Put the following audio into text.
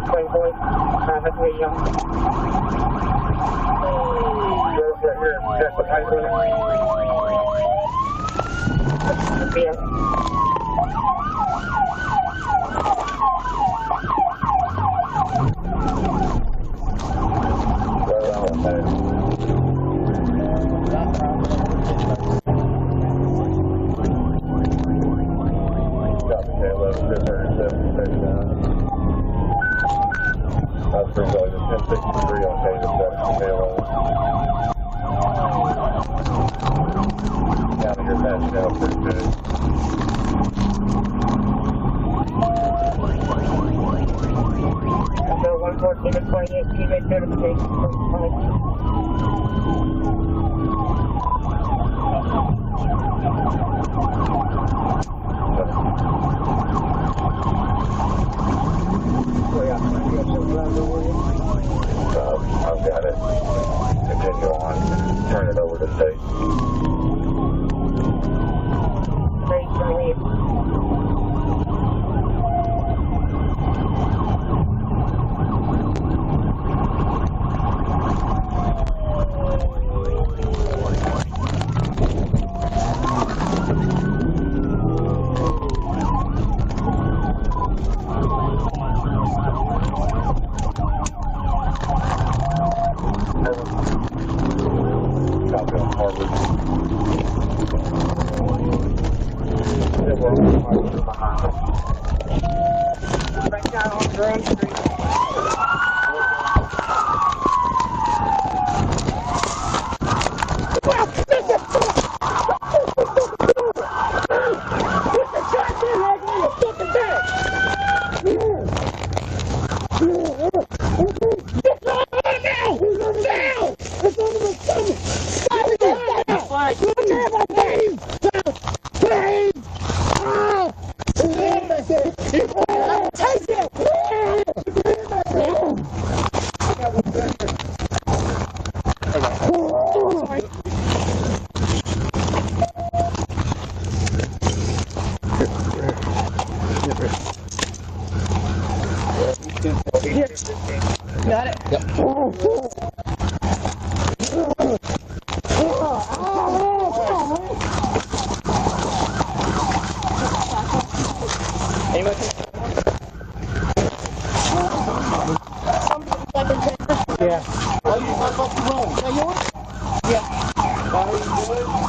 Playboy. That's where you right here. That's the height limit. Yeah. I've got it. Continue on. Turn it over to state. Got it? Yep. Any more? Yeah. Oh, you want to go home? Yeah. Are you good?